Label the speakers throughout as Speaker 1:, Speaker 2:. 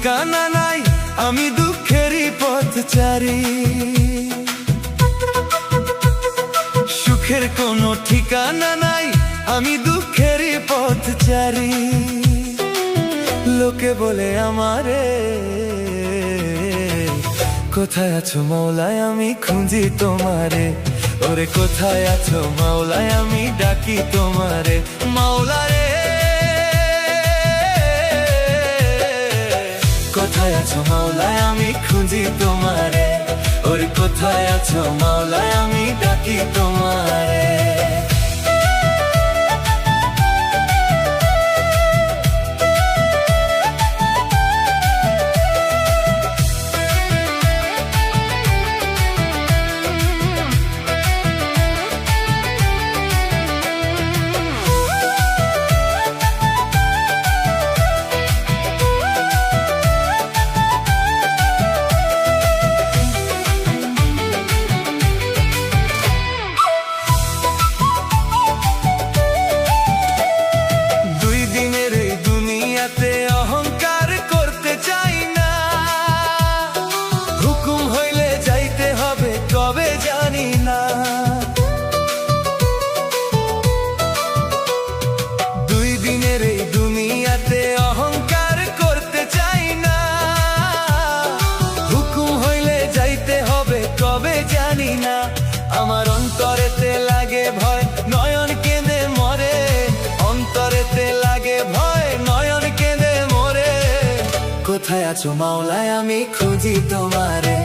Speaker 1: ঠিকানা নাই, আমি দুঃখেরই পথচারী। সুখের কোনো ঠিকানা নাই, আমি দুঃখেরই পথচারী। লোকে বলে আমারে, কোথায় আছো মাওলায় আমি খুঁজি তোমারে। ওরে কোথায় আছো মাওলায় আমি ডাকি তোমারে। মাওলা রে কোথায় আছো মাওলায় আমি খুঁজি তোমারে। ওরে কোথায় আছো মাওলায় আমি ডাকি তোমারে। অহংকার করতে চাই না, হুকুম হইলে যাইতে হবে কবে জানি না। দুই দিনের এই দুনিয়াতে অহংকার করতে চাই না, হুকুম হইলে যাইতে হবে কবে জানি না। আমার অন্তরেতে লাগে ভয়, নয়ন কেঁদে মরে। অন্তরেতে লাগে ভয়, নয়ন কেঁদে মরে। কোথায় আছো মাওলায় আমি খুঁজি তোমারে।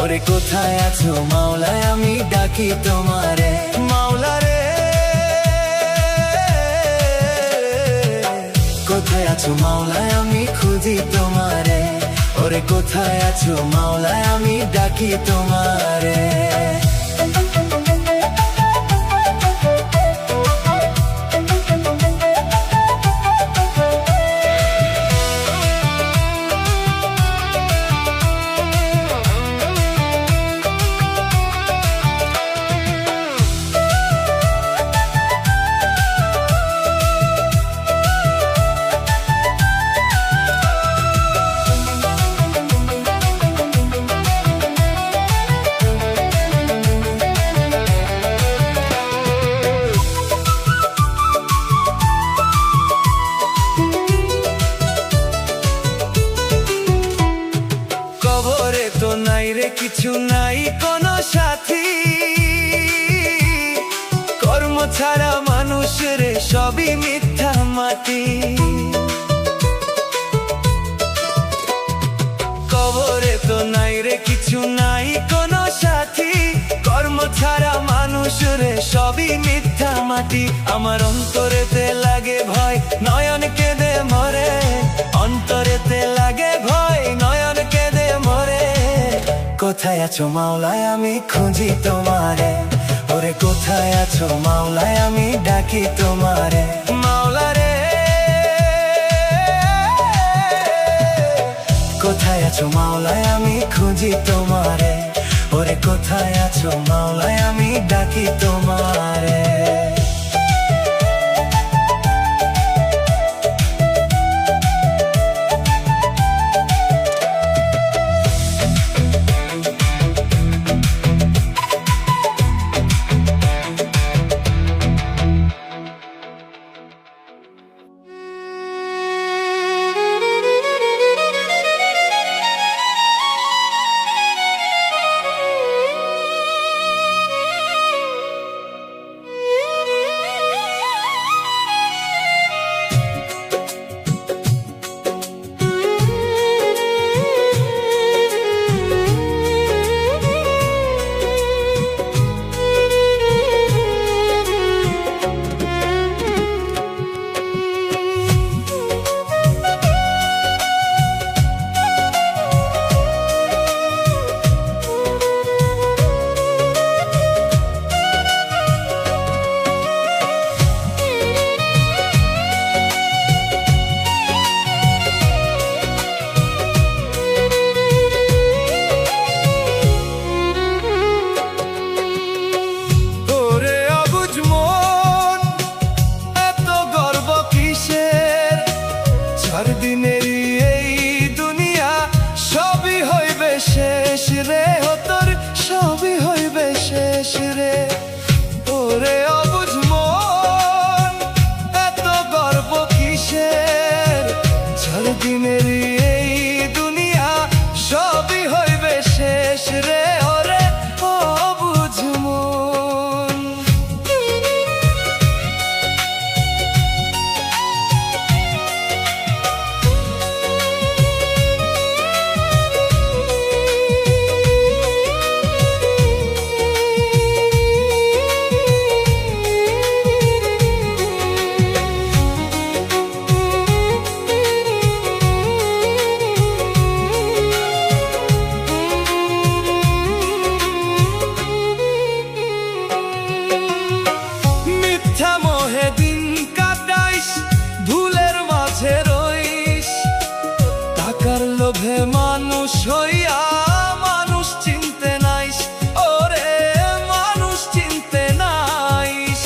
Speaker 1: ওরে কোথায় আছো মাওলায় আমি ডাকি তোমারে। মাওলা রে কোথায় আছো মাওলায় আমি খুঁজি তোমারে। ওরে কোথায় আছো মাওলায় আমি ডাকি তোমারে। কবরে তো নাই রে কিছু নাই কোনো সাথী, কর্ম ছাড়া মানুষের সবই মিথ্যা মাটি। কবরে তো নাই রে কিছু নাই কোনো সাথী, কর্ম ছাড়া মানুষের সবই মিথ্যা মাটি। আমার অন্তরেতে লাগে ভয়, নয়ন কেঁদে মরে। অন্তরেতে লাগে ভয়, নয়ন কেঁদে মরে। কোথায় আছো মাওলায় আমি খুঁজি তোমারে। ওরে কোথায় আছো মাওলায় আমি ডাকি তোমারে। মাওলা রে কোথায় আছো মাওলায় আমি খুঁজি তোমারে। ওরে কোথায় আছো মাওলায় আমি ডাকি তোমারে। মানুষ হইয়া মানুষ চিনতে নাইস, ওরে মানুষ চিনতে নাইস।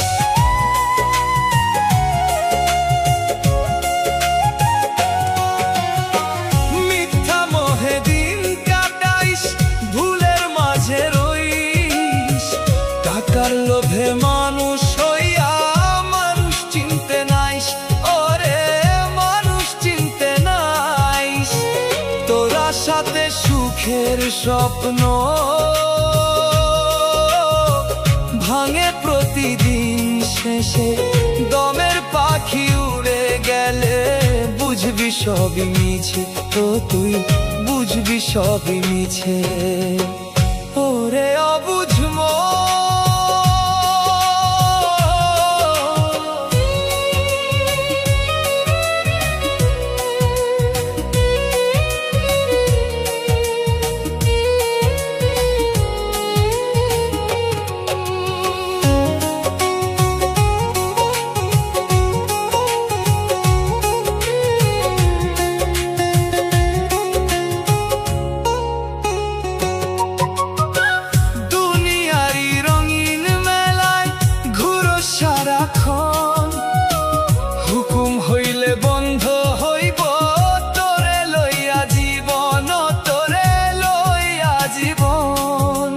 Speaker 1: মিথ্যা মোহে দিন কাটাইস, ভুলের মাঝে রইস, টাকার লোভে মানুষ হইয়া মানুষ চিনতে নাইস, ওরে মানুষ চিনতে নাইস। তোরা সাথে সুখের স্বপ্ন ভাঙে প্রতিদিন শেষে, দমের পাখি উড়ে গেলে বুঝবি সবই মিছে, তো তুই বুঝবি সবই মিছে। ওরে অবুঝ মন, হুকুম হইলে বন্ধ হইব তোরে লইয়া জীবন, তোরে লইয়া জীবন।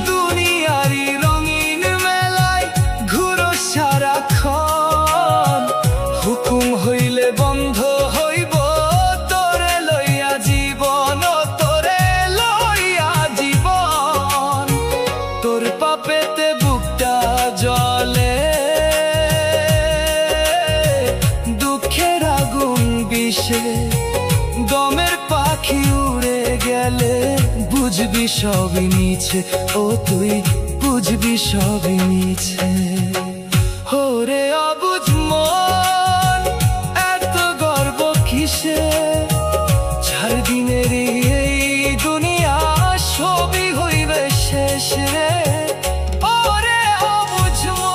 Speaker 1: দুনিয়ারি রঙিন মেলায় ঘুরো সারাক্ষণ, হুকুম হইলে বন্ধ হইব তোরে লইয়া জীবন, তোরে লইয়া জীবন। তোর পাপেতে বুকটা জ্বলে, দুঃখের আগুন বিষে, গমের পাখি উড়ে গেলে বুঝবি সবই মিছে, ও তুই বুঝবি সবই মিছে। ওরে অবুঝ মন, এত গর্ব কিসে, 4 দিনেরই এই দুনিয়া সবই হইবে শেষ রে। ওরে অবুঝ মন,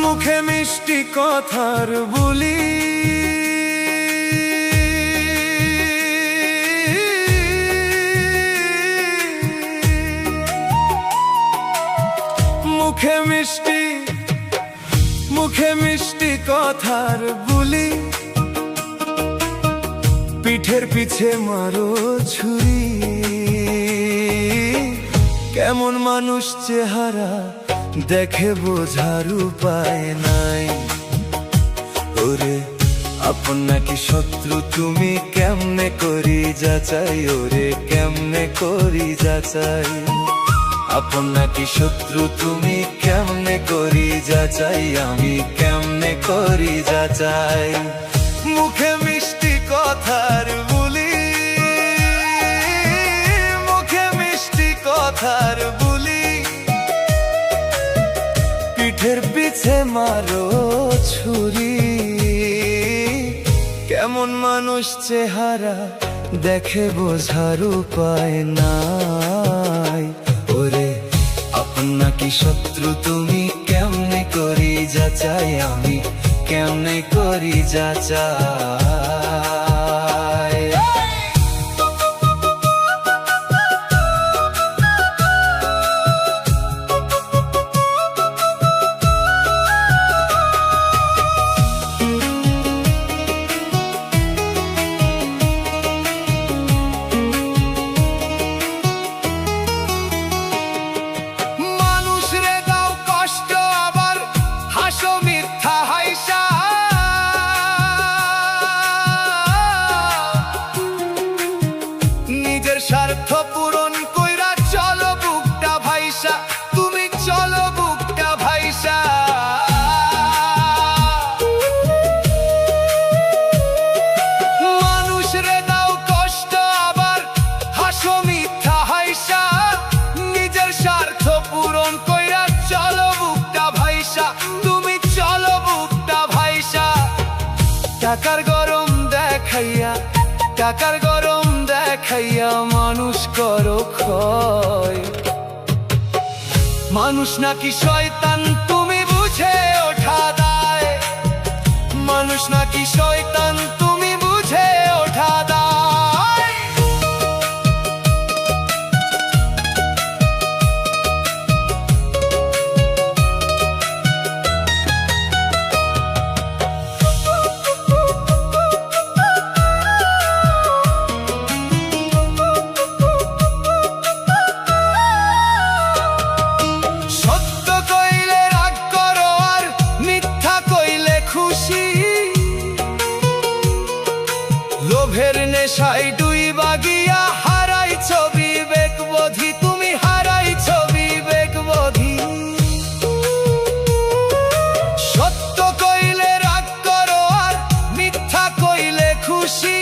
Speaker 1: মুখে মিষ্টি কথার বুলি, মুখে মিষ্টি কথার বুলি, পিঠের পিছে মারো ছুরি। কেমন মানুষ চেহারা দেখে বোঝার উপায় নাই, ওরে আপন নাকি শত্রু তুমি কেমনে করি যাচাই, ওরে কেমনে করি যাচাই। আপন নাকি শত্রু তুমি কেমনে করি যাচাই, আমি কেমনে করি যাচাই। মুখে মিষ্টি কথার বুলি, মুখে মিষ্টি কথার বুলি, পিঠের পিছে মারো ছুরি। কেমন মানুষ চেহারা দেখে বোঝার উপায় নাই, ওরে আপন নাকি শত্রু তুমি কেমনে করি যাচাই, আমি কেমনে করি যাচাই। টাকার গরম দেখাইয়া, টাকার গরম দেখাইয়া মানুষ করো ক্ষয়। মানুষ নাকি শয়তান তুমি বুঝে ওঠা দায়, মানুষ নাকি শয়তান তুমি বুঝে ওঠা দায়। সত্য কইলে রাগ করো আর মিথ্যা কইলে খুশি, লোভের নেশায় ডুইবা গিয়া হারাইছ বিবেক বোধি, তুমি হারাইছ বিবেক বোধি। সত্য কইলে রাগ করো আর মিথ্যা কইলে খুশি,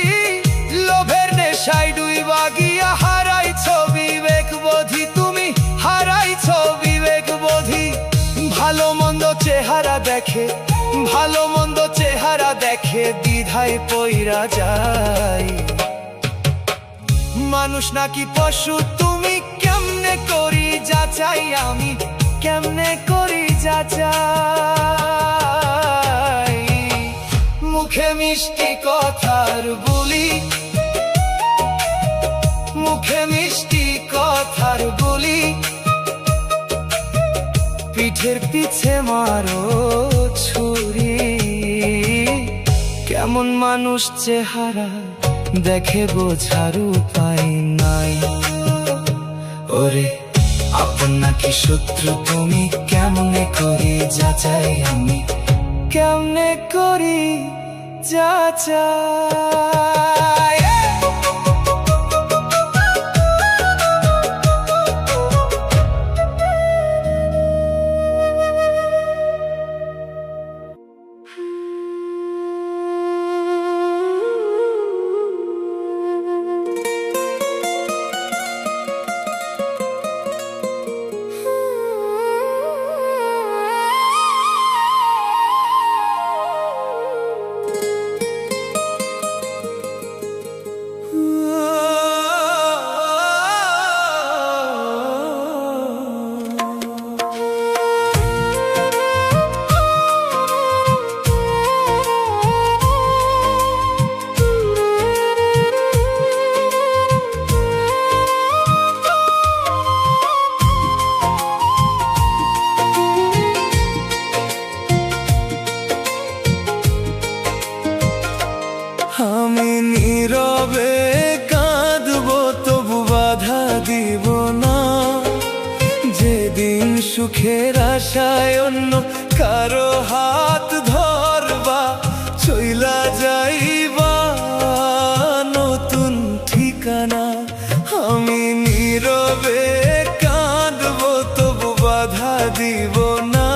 Speaker 1: লোভের নেশায় ডুইবা গিয়া হারাইছ বিবেক বোধি, তুমি হারাইছ বিবেক বোধি। ভালো মন্দ চেহারা দেখে, ভালো মন্দ চেহারা দেখে দ্বিধায় পইরা যায়। মানুষ নাকি পশু তুমি কেমনে করি যাচাই, আমি কেমনে করি যাচাই। মুখে মিষ্টি কথার বুলি, মুখে মিষ্টি কথার বুলি, পিঠের পিছে মারো ছুরি। কেমন মানুষ চেহারা দেখে বোঝার উপায় নাই। ওরে আপন নাকি শত্রু তুমি কেমনে করি যাচাই, আমি কেমনে করি যাচাই। আমি নীরবে কাঁদবো তবু বাধা দিব না, যেদিন সুখের আশায় অন্য কারো হাত ধরবা চইলা যাইবা নতুন ঠিকানা। আমি নীরবে কাঁদবো তবু বাধা দিব না,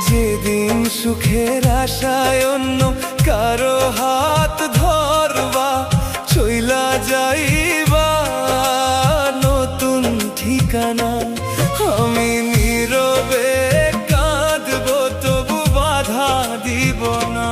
Speaker 1: যেদিন সুখের আশায় অন্য কারো হাত ধরবা চইলা যাইবা নতুন ঠিকানা। আমি নীরবে কাঁদবো তবু বাধা দিব না।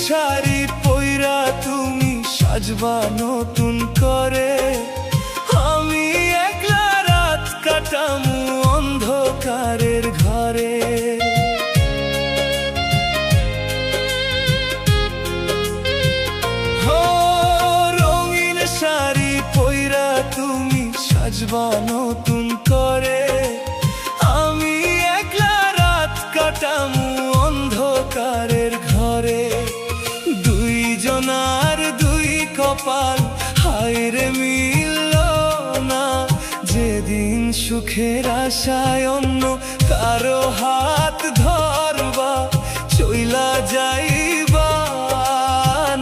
Speaker 1: শাড়ি পইরা তুমি সাজবা নতুন করে, আমি একলা রাত কাটামু অন্ধকারের ঘরে। হো রঙিন শাড়ি পইরা তুমি সাজবা নতুন করে, আমি একলা রাত কাটামু অন্ধকারের ঘরে। দুইজনার দুই কপাল হায়রে মিলল না, যেদিন সুখের আশায় অন্য কারো হাত ধরবা চইলা যাইবা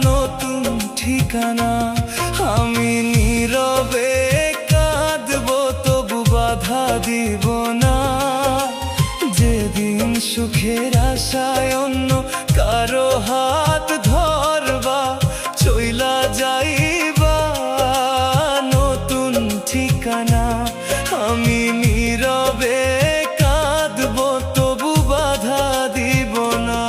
Speaker 1: নতুন ঠিকানা। আমি সুখের আশায় অন্য কারো হাত ধরবা, চইলা যাইবা নতুন ঠিকানা। আমি নীরবে কাঁদবো, তবু বাধা দিব না।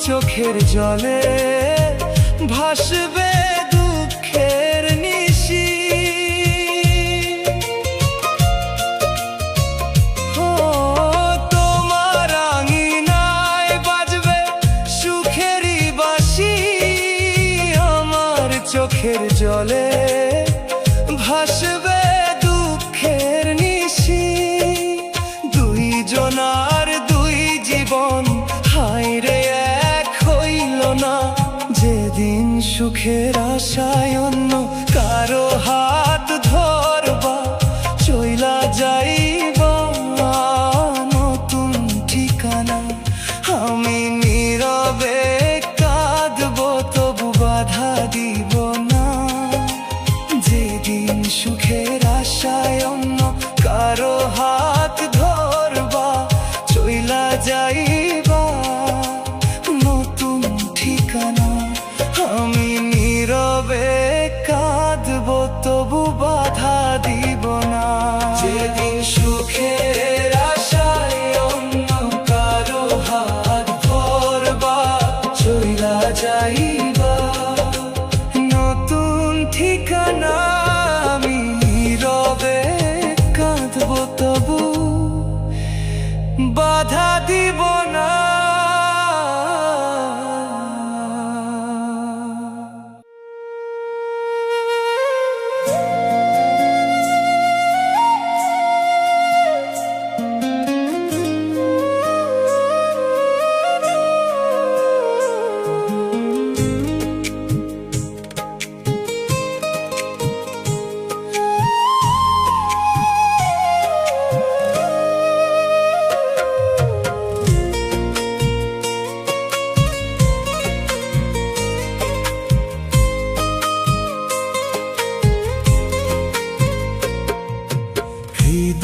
Speaker 1: চোখের জলে ভাসবে দুঃখের নিশি। ও তোমার আঙিনায় বাজবে সুখেরই বাঁশি, আমার চোখের জলে ভাসবে দুঃখের নিশি। দুই জনার দুই জীবন হায়রে না, যেদিন সুখের আশায় অন্য কারো হাত ধরবা, চইলা যাইবা নতুন ঠিকানা। আমি নীরবে কাঁদবো, তবু বাধা দিব না। যেদিন সুখের আশায় অন্য কারো হাত ধরবা, চইলা যাইবা ঠিকানা। আমি নীরবে কাঁদবো, তবু বাধা দিব না। যেদিন সুখের আশায় অন্য কারো হাত ধরবা, চইলা যাইবা নতুন ঠিকানা। আমি নীরবে কাঁদবো, তবু বাধা দিব না।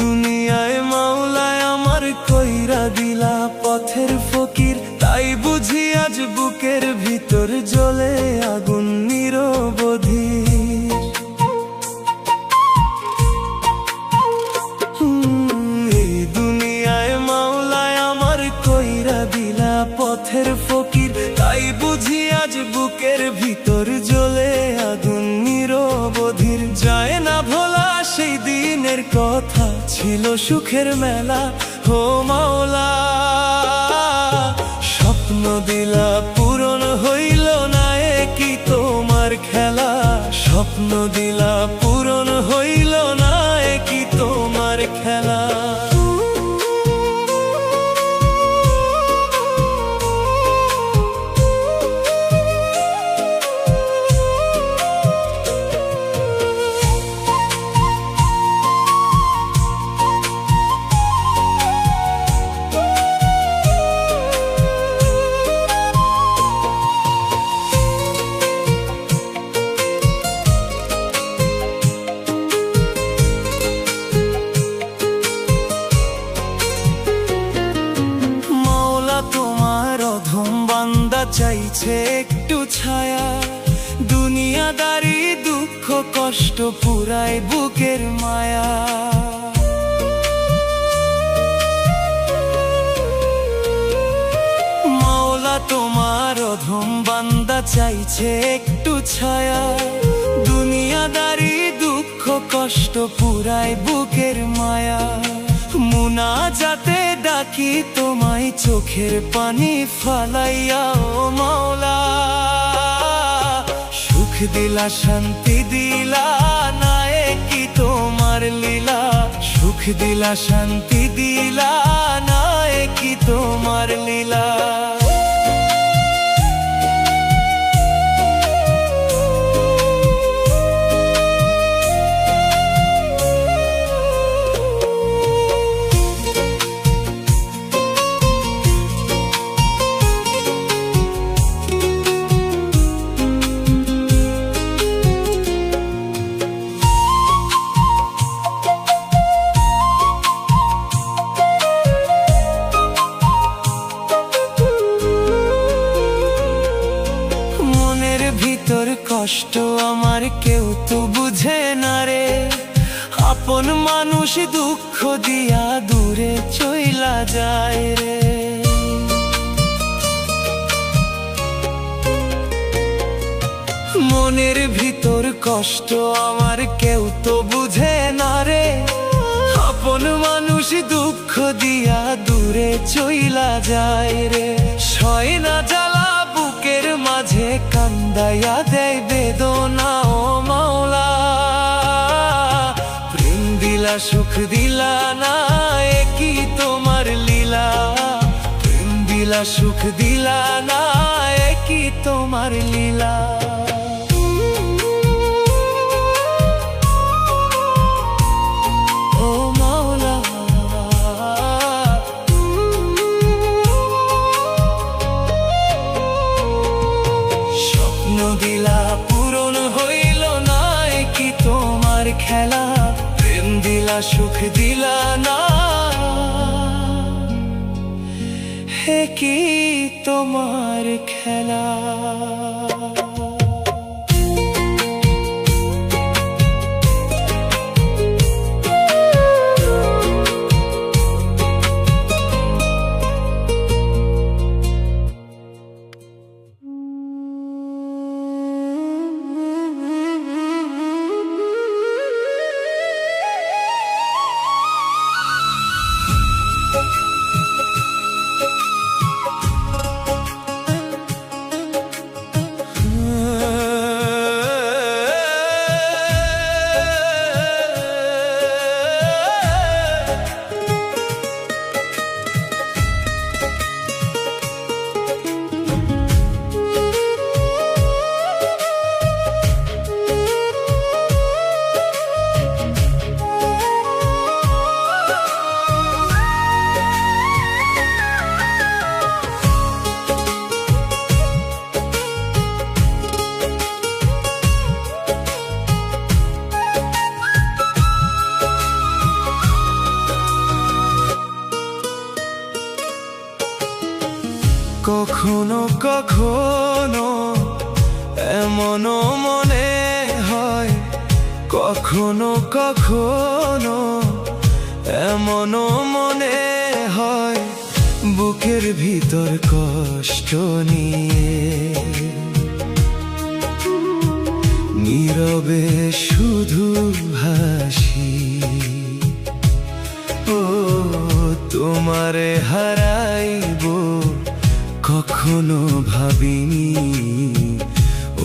Speaker 1: দুনিয়ায় মাওলায় আমার কইরা দিলা পথের ফকির, তাই বুঝি আজ বুকের ভিতর জ্বলে আগুন নিরবধি। এই দুনিয়ায় মাওলায় আমার কইরা দিলা পথের ফকির, তাই বুঝি আজ বুকের ভিতর জ্বলে আগুন নিরবধির। যায় না ভোলা সেই দিনের কথা, ছিল সুখের মেলা। ও মাওলা স্বপ্ন দিলা পূরণ হইল না, কি তোমার খেলা। স্বপ্ন দিলা পূরণ হইল না, কি তোমার খেলা। চাইছে একটু ছায়া, দুনিয়াদারি দুঃখ কষ্ট পুরায় বুকের মায়া। মাওলা তোমার অধম বান্দা চাইছে একটু ছায়া, দুনিয়াদারি দুঃখ কষ্ট পুরায় বুকের মায়া। মুনাজাতে ডাকি তোমায় চোখের পানি ফালাইয়া, ও মাওলা সুখ দিলা শান্তি দিলা না, কি তোমার লীলা। সুখ দিলা শান্তি দিলা না, কি তোমার লীলা। কষ্ট আমার কেউ তো বুঝে না রে, আপন মানুষ দুঃখ দিয়া দূরে চইলা যায় রে। মনের ভিতর কষ্ট আমার কেউ তো বুঝে না রে, আপন মানুষ দুঃখ দিয়া দূরে চইলা যায় রে। সয় না জ্বালা বুকের মাঝে কান্দাইয়া দেয় বেদনা ও মাওলা, প্রেম দিলা সুখ দিলা না, কি তোমার লীলা। প্রেম দিলা সুখ দিলা না, কি তোমার লীলা। দিলা পূরণ হইল না, কি তোমার খেলা। প্রেম দিলা সুখ দিলা না, হে কি তোমার খেলা। কখনো কখনো এমনও মনে হয়, কখনো কখনো এমনও মনে হয়, বুকের ভিতর কষ্ট নিয়ে নীরবে শুধু হাসি। ও তোমারে হারাইবো কখনো ভাবিনি,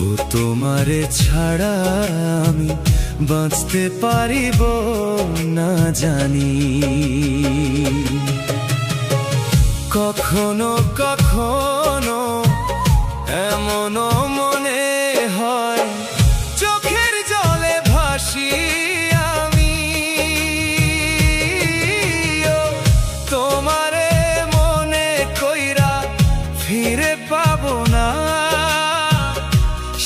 Speaker 1: ও তোমারে ছাড়া আমি বাঁচতে পারিব না জানি। কখনো কখনো এমনও মনে হয়, চোখের জলে ভাসি আমি, তোমারে মনে কইরা ফিরে পাবো না,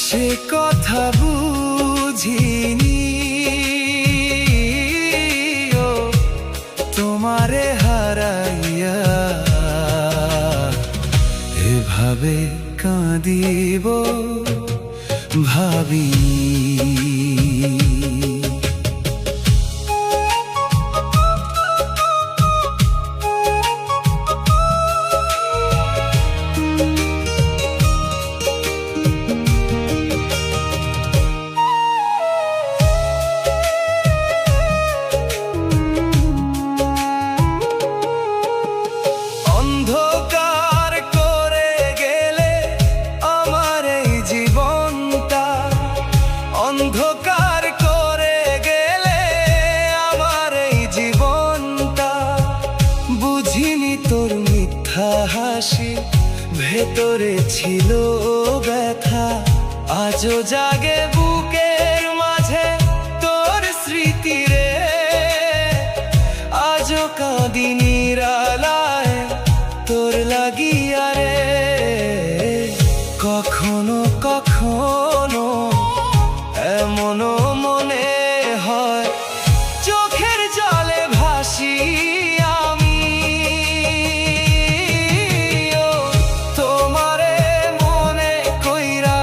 Speaker 1: সে কথা বুঝিনি। ও তোমারে হারাইয়া এভাবে কাঁদিব ভাবিনি। অন্ধকার তোর মিথ্যা হাসি, ভেতরে ছিল ব্যথা, আজও জাগে বুকের মাঝে তোর স্মৃতি রে। আজও কাঁদি নিরালায় তোর লাগিয়া রে। কখনো কখনো এমনও মনে হয় চোখের জলে ভাসি আমি। ও তোমারে মনে কইরা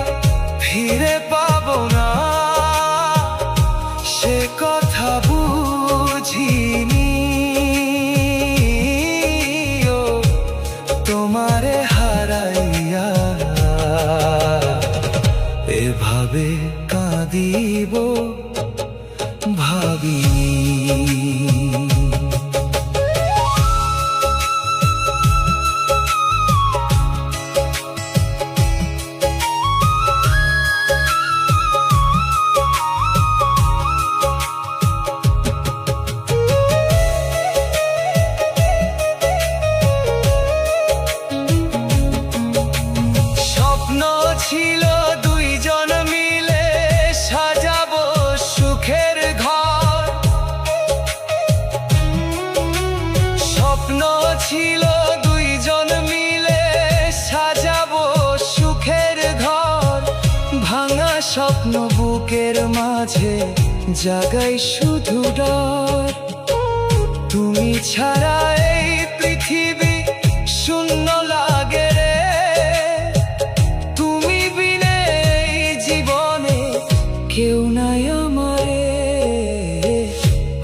Speaker 1: ফিরে পাবো না, সে কথা বুঝিনি। ও তোমারে হারাইয়া এভাবে কাঁদিব ভাবিনি। স্বপ্ন ছিল দুইজন মিলে সাজাবো সুখের ঘর। স্বপ্ন ছিল দুইজন মিলে সাজাবো সুখের ঘর। ভাঙা স্বপ্ন বুকের মাঝে জাগাই শুধু ডর। তুমি ছাড়া এই পৃথিবী শূন্য লাগে রে। তুমি বিনে এই জীবনে কেউ নাই আমারে।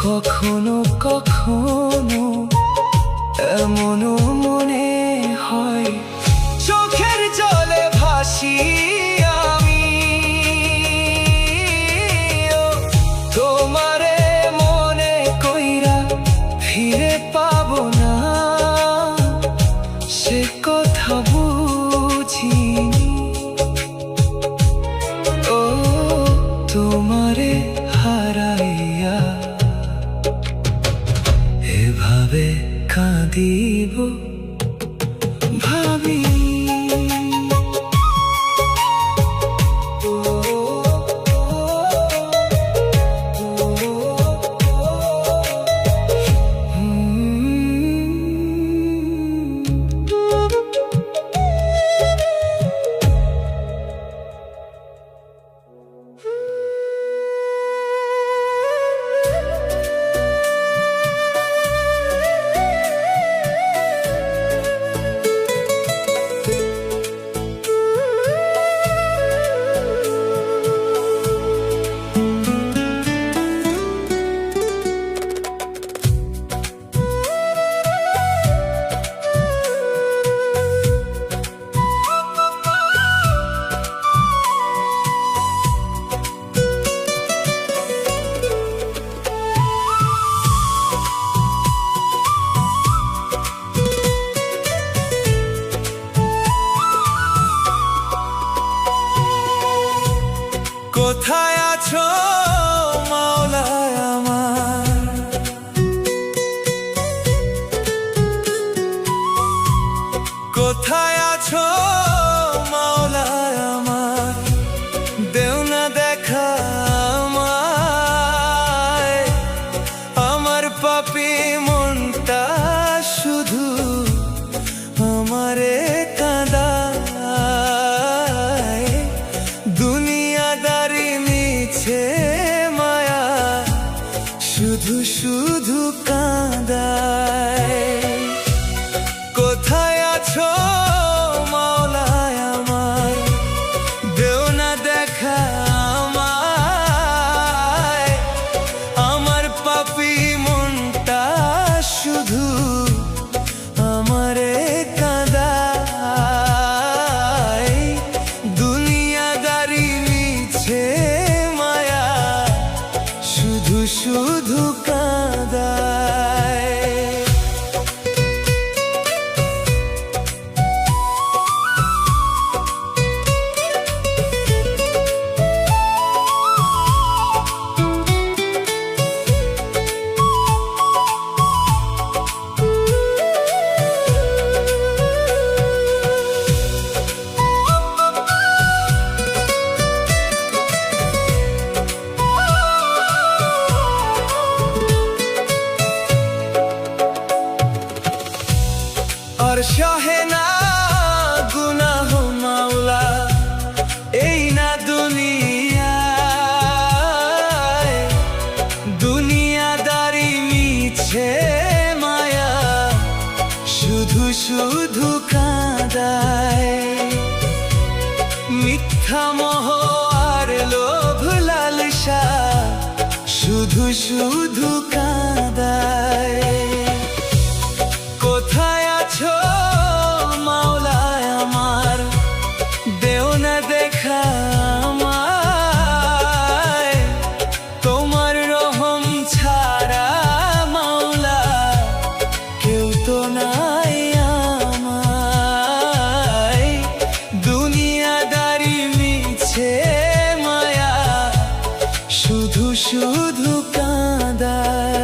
Speaker 1: কখনো কখনো এমনও মনে হয় চোখের জলে ভাসি আমি। ও তোমারে মনে কইরা ফিরে পাবো না, সে কথা বুঝিনি। ও তোমারে হারাইয়া এভাবে কাঁদিব ভাবিনি। কোথায় আছো মাওলায় আমার? কোথায় আছো মাওলায় আমার? দেও না দেখা আমায়। আমার পাপী মনটা শুধু আমারে কাঁদায়। দুনিয়াদারি মিছে মায়া শুধু শুধু কাঁদায়। কোথায় আছো মা? আর সহে না গুনাহ মাওলা, এই না দুনিয়ায়, দুনিয়াদারি মিছে মায়া, শুধু শুধু কাঁদায়। মিথ্যা মোহ আর লোভ লালসা, শুধু শুধু কাঁদায়। কোথায় আছো মাওলায় আমার, দেও না দেখা আমায়, তোমার রহম ছাড়া মাওলা কেউ তো নাই আমায়। দুনিয়াদারি মিছে মায়া, শুধু শুধু কাঁদায়।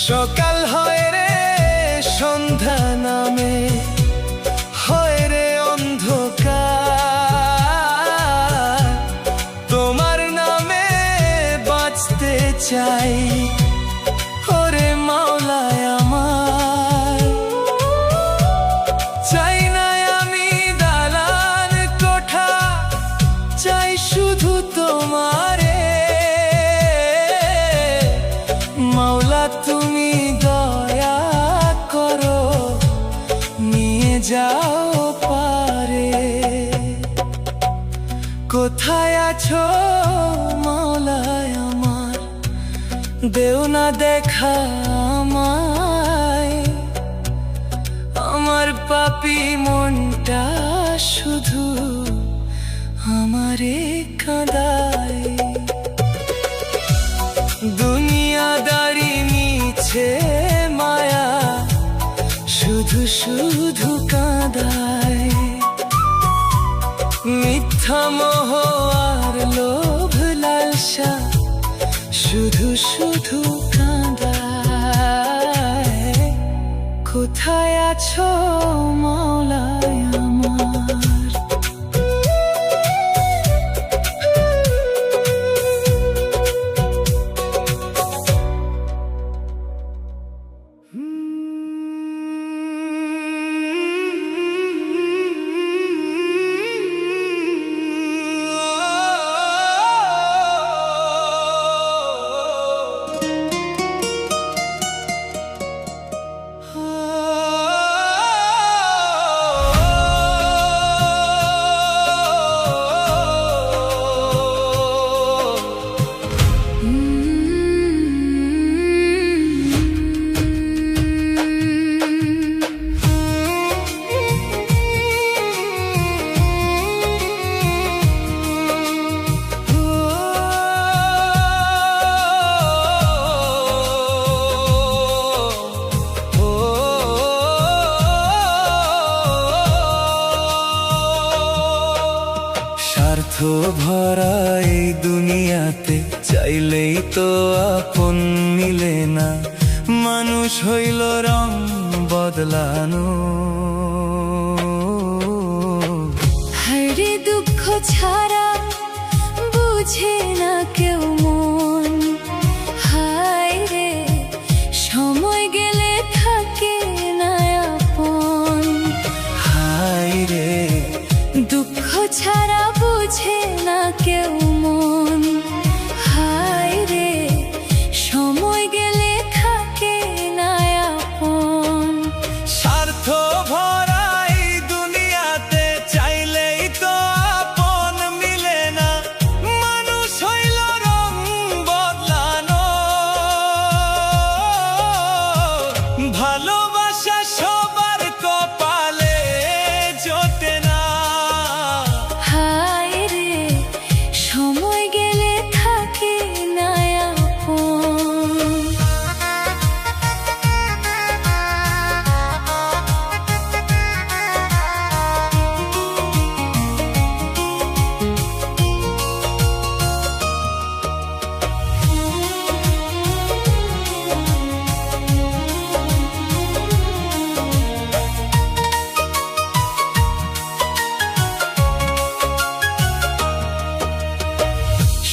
Speaker 1: সকাল হয় রে সন্ধ্যা নামে, হয় রে অন্ধকার, তোমার নামে বাঁচতে চাই ওরে মাওলায় আমার। চাই না আমি দালান কোঠা, চাই শুধু তোমারে মাওলা। তুমি দয়া করো, নিয়ে যাও পারে। কোথায় আছো মাওলায় আমার, দেও না দেখা আমায়, আমার পাপী মনটা শুধু আমারে কাঁদায়। দুনিয়াদারি মিছে মায়া, শুধু শুধু কাঁদায়। মিথ্যা মোহ আর লোভ লালসা, শুধু শুধু কাঁদায়। কোথায় আছো মাওলায় আমার। স্বার্থ ভরা এই দুনিয়াতে, চাইলেই তো আপন মিলে না, মানুষ হইল রং বদলানো।
Speaker 2: হরে দুঃখ ছাড়া বুঝে না কেউ মন, হায় রে সময় গেলে থাকে না আপন।
Speaker 1: হায় রে
Speaker 2: দুঃখ ছাড়া বুঝে না কেউ মন, হায় রে সময় গেলে থাকে না আপন।
Speaker 1: স্বার্থ ভরা এই দুনিয়াতে, চাইলেই তো আপন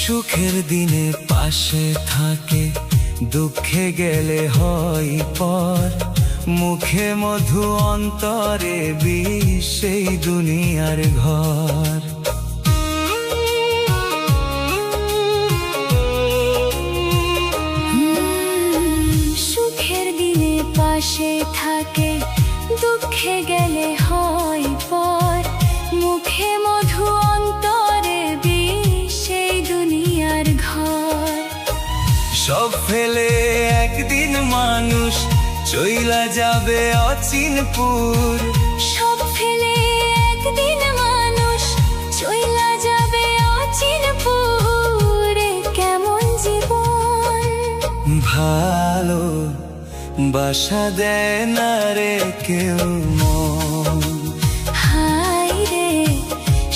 Speaker 1: সুখের দিনে পাশে থাকে, দুঃখে গেলে হয় পর। মুখে মধু অন্তরে বিষ, সেই দুনিয়ার ঘর।
Speaker 2: সুখের দিনে পাশে থাকে, দুঃখে গেলে হয় পর। মুখে মধু অন্তরে বিষ, সেই দুনিয়ার ঘর।
Speaker 1: সব ফেলে একদিন মানুষ চইলা যাবে অচিনপুর।
Speaker 2: সব ফেলে একদিন মানুষ চইলা যাবে অচিনপুরে। কেমন জীবন
Speaker 1: ভালো বাসা দেয় না রে কেউ মন।
Speaker 2: হায় রে,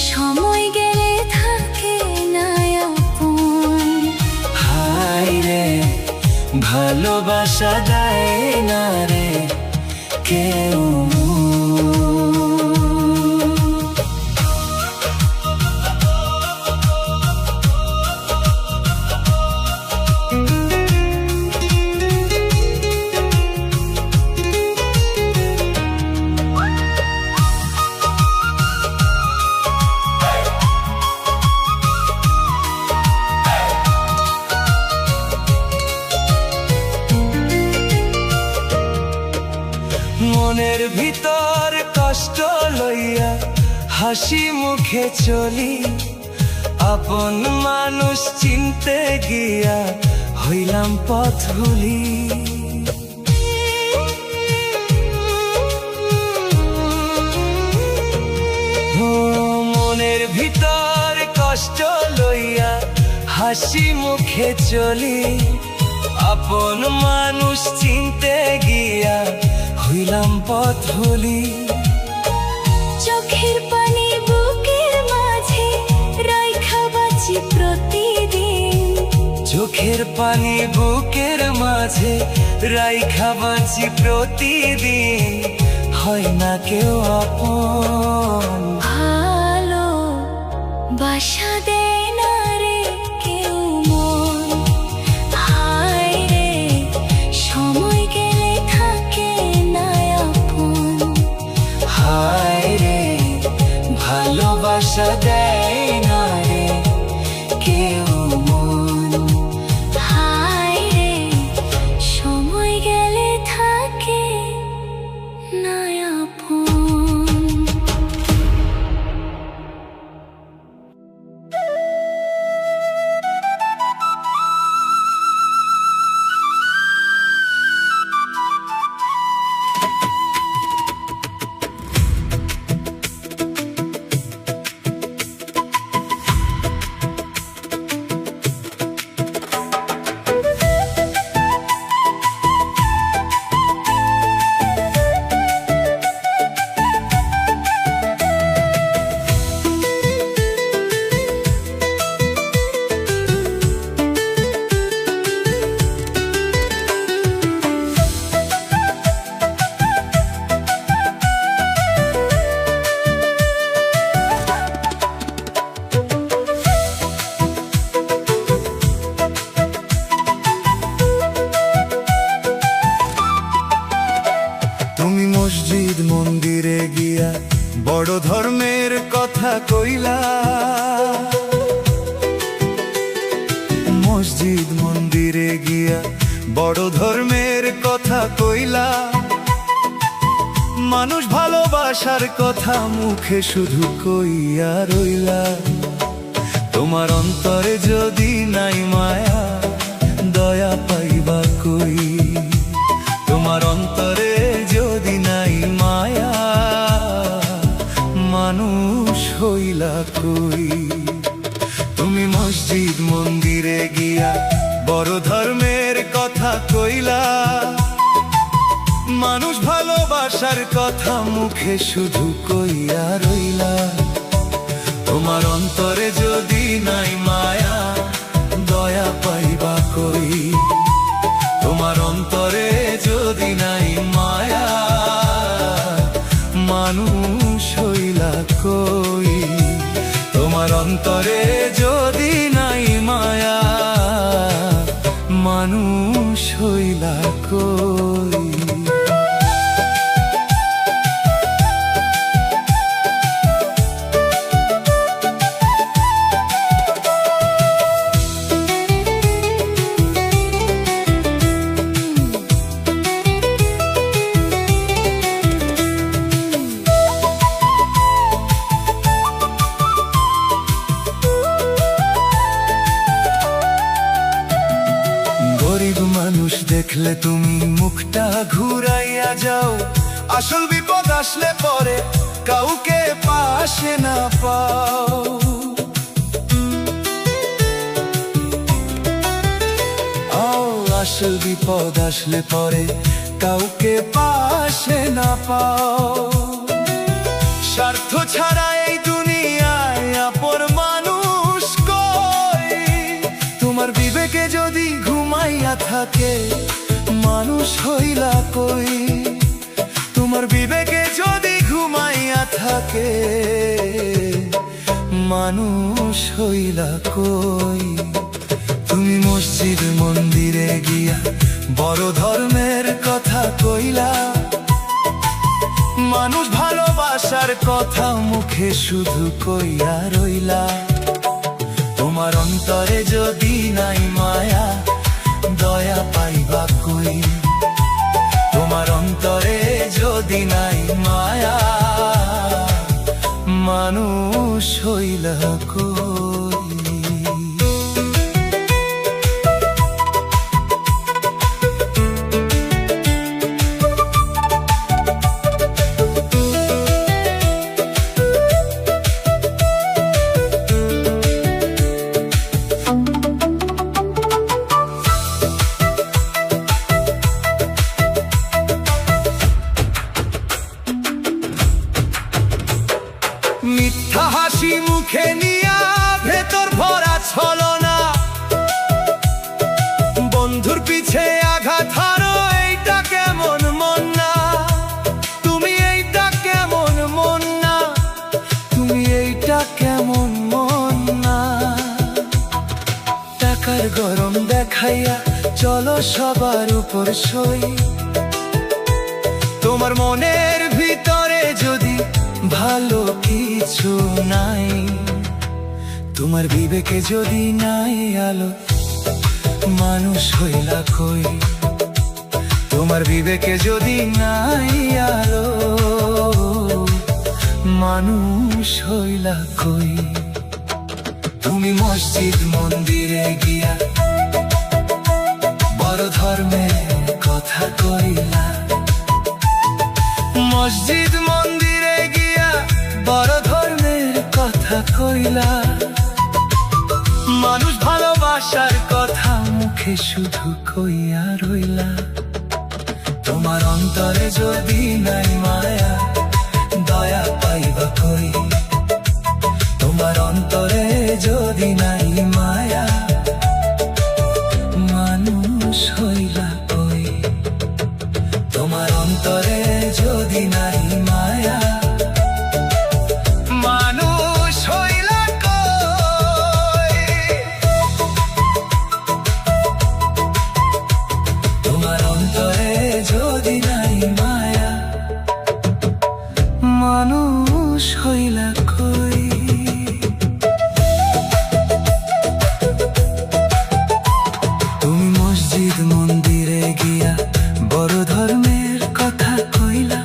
Speaker 2: সময় গেলে থাকে না আপন।
Speaker 1: হায় রে, ভালোবাসা দেয় না রে কেউ মন। মনের ভিতর কষ্ট লইয়া হাসি মুখে চলি, আপন মানুষ চিনতে গিয়া হইলাম পথ ভুলি। মনের ভিতর কষ্ট লইয়া হাসি মুখে চলি, আপন মানুষ চিনতে গিয়া হইলাম পথ ভুলি।
Speaker 2: চোখের পানি বুকের মাঝে রাইখা বাঁচি প্রতিদিন।
Speaker 1: চোখের পানি বুকের মাঝে রাইখা বাঁচি প্রতিদিন, হয় না কেউ আপন।
Speaker 2: ভালো বাসা দেয় না রে কেউ মন। হায় রে, সময় গেলে থাকে না আপন।
Speaker 1: হায় রে, ভালোবাসা দেয় না রে কেউ মন।
Speaker 2: হায় রে, সময় গেলে থাকে না আপন।
Speaker 1: তুমি মসজিদ মন্দিরে গিয়া বড় ধর্মের কথা কইলা। মসজিদ মন্দিরে গিয়া বড় ধর্মের কথা কইলা। মানুষ ভালোবাসার কথা মুখে শুধু কইয়া রইলা। তোমার অন্তরে যদি নাই মায়া, দয়া পাইবা কই। তোমার অন্তরে যদি নাই মায়া, মানুষ হইলা কই। তুমি মসজিদ মন্দিরে গিয়া বড় ধর্মের কথা কইলা। মানুষ ভালোবাসার কথা মুখে শুধু কইয়া রইলা। তোমার অন্তরে যদি নাই মায়া, দয়া পাইবা কই। তোমার অন্তরে যদি নাই মায়া, মানুষ হইলা কই। তোমার অন্তরে যদি নাই মায়া, মানুষ হইলা কই। গরিব মানুষ দেখলে তুমি মুখটা ঘুরাইয়া যাও, আসল বিপদ আসলে পরে কাউকে পাশে না পাও। আসল বিপদ আসলে পরে কাউকে পাশে না পাও। স্বার্থ ছাড়া এই দুনিয়ায় আপন মানুষ কই। তোমার বিবেকে যদি ঘুমাইয়া থাকে মানুষ হইলা কই। তোমার বিবেকে যদি ঘুমাইয়া থাকে মানুষ হইলা কই। তুমি মসজিদ মন্দিরে গিয়া বড় ধর্মের কথা কইলা, মানুষ ভালোবাসার কথা মুখে শুধু কইয়া রইলা। তোমার অন্তরে যদি নাই মায়া দয়া পাইবা কই। তোমার অন্তরে যদি নাই মায়া মানুষ হইলা কই। মিথ্যা হাসি মুখে নিয়া ভেতর ভরা ছলনা, বন্ধুর পিছে আঘাত হারো এইটা কেমন মন না। তুমি এইটা কেমন মন না, তুমি এইটা কেমন মন না। টাকার গরম দেখাইয়া চলো সবার উপর সই। তোমার মনের ভিতরে যদি ভালো কিছু নাই, তোমার বিবেকে যদি নাই আলো মানুষ হইলা কই। তোমার বিবেকে যদি নাই আলো মানুষ হইলা কই। তুমি মসজিদ মন্দিরে গিয়া বড় ধর্মের কথা কইলা, মসজিদ মন্দিরে গিয়া বড় ধর্মের কথা কইলা। মানুষ ভালোবাসার কথা মুখে শুধু কইয়া রইলা। তোমার অন্তরে যদি নাই মায়া দয়া পাইবা কই। তোমার অন্তরে যদি নাই মায়া মানুষ হইলা কই। তোমার অন্তরে যদি নাই মায়া মানুষ হইলা কই। তোমার অন্তরে যদি নাই মায়া মানুষ হইলা কই। তুমি মসজিদ মন্দিরে গিয়া বড় ধর্মের কথা কইলা,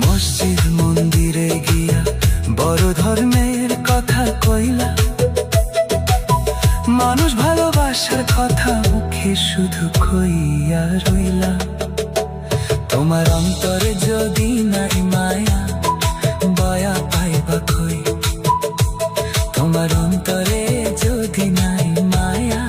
Speaker 1: মসজিদ মন্দিরে গিয়া বড় ধর্মের কথা কইলা। মানুষ ভালোবাসার কথা মুখে শুধু কইয়া রইলা। তোমার অন্তরে যদি নাই মায়া দয়া পাইবা কই। তোমার অন্তরে যদি নাই মায়া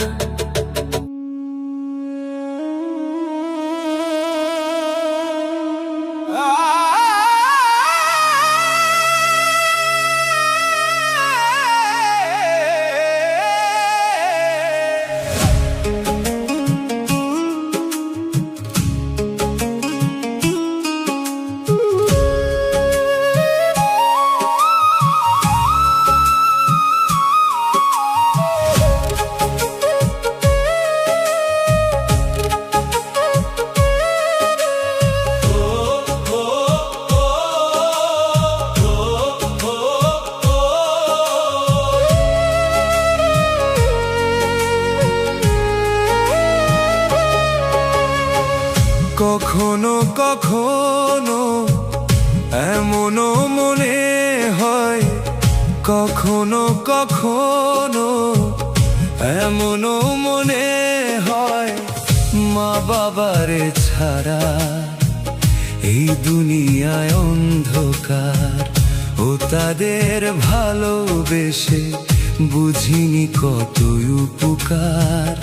Speaker 1: কখনো কখনো এমনও মনে হয়, কখনো কখনো এমনও মনে হয়, মা বাবারে ছাড়া এই দুনিয়ায় অন্ধকার। ও তাদের ভালোবেসে বুঝিনি কতই উপকার,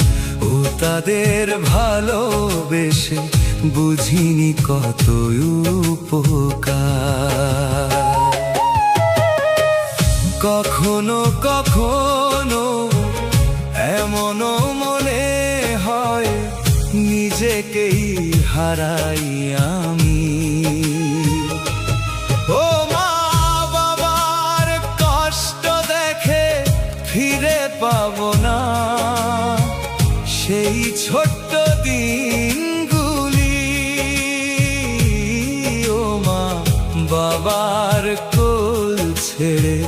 Speaker 1: ও তাদের ভালোবেসে বুঝিনি কতই উপকার। কখনো কখনো এমনও মনে হয়, নিজেকেই হারাই আমি। ও মা বাবার কষ্ট দেখে ফিরে পাবো না সেই ছোট্ট দিনগুলি। ও মা বাবার কোল ছেড়ে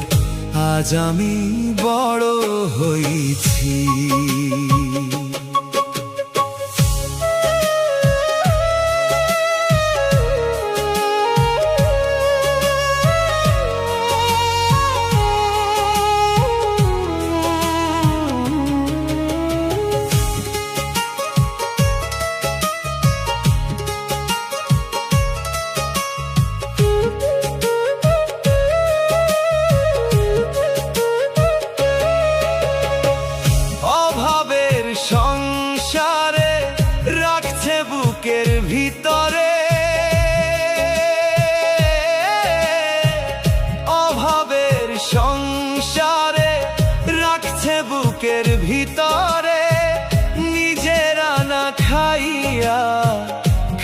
Speaker 1: আজ আমি বড় হয়েছি। সংসারে রাখছে বুকের ভিতরে, অভাবের সংসারে রাখছে বুকের ভিতরে। নিজেরা না খাইয়া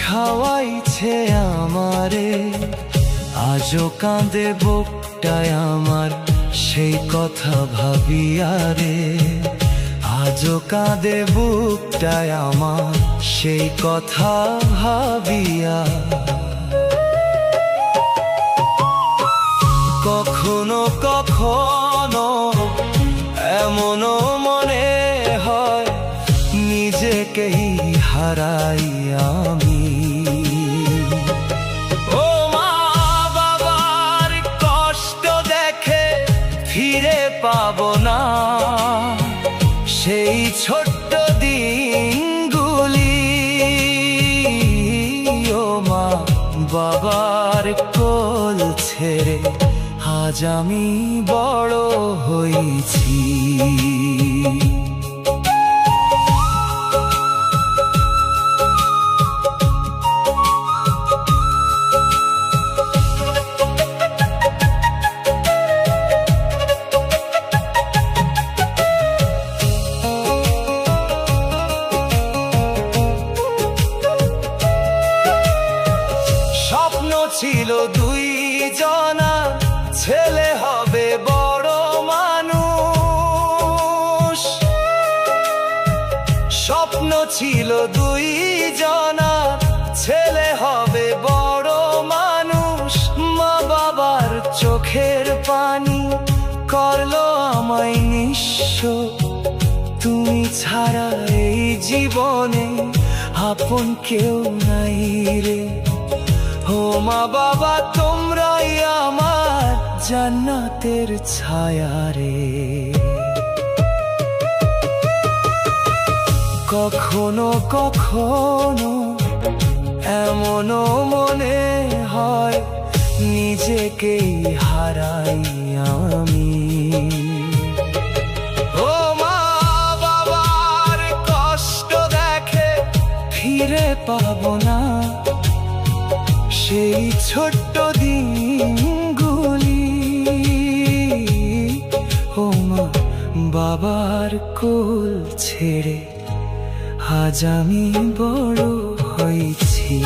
Speaker 1: খাওয়াইছে আমারে, আজও কাঁদে বুকটায় আমার সেই কথা ভাবিয়া রে। আজও কাঁদে বুকটায় আমার সেই কথা ভাবিয়া। কখনো কখনো এমনও মনে হয়, নিজেকেই হারাই আমি। ও মা বাবার কষ্ট দেখে ফিরে পাবো না সেই ছোট্ট দিনগুলি। ও মা বাবার কোল ছেড়ে আজ আমি বড় হয়েছি। ছিল দুই জনা ছেলে হবে বড় মানুষ, স্বপ্ন ছিল দুই জনা ছেলে হবে বড় মানুষ। মা বাবার চোখের পানি করলো আমায় নিঃস্ব, তুমি ছাড়া এই জীবনে আপন কেউ নাই রে। ও মা বাবা তোমরাই আমার জান্নাতের ছায়া রে। কখনো কখনো এমনও মনে হয়, নিজেকেই হারাই আমি। ও মা বাবার কষ্ট দেখে ফিরে পাবো না সেই ছোট্ট দিনগুলি। ও মা বাবার কোল ছেড়ে আজ আমি বড় হয়েছি।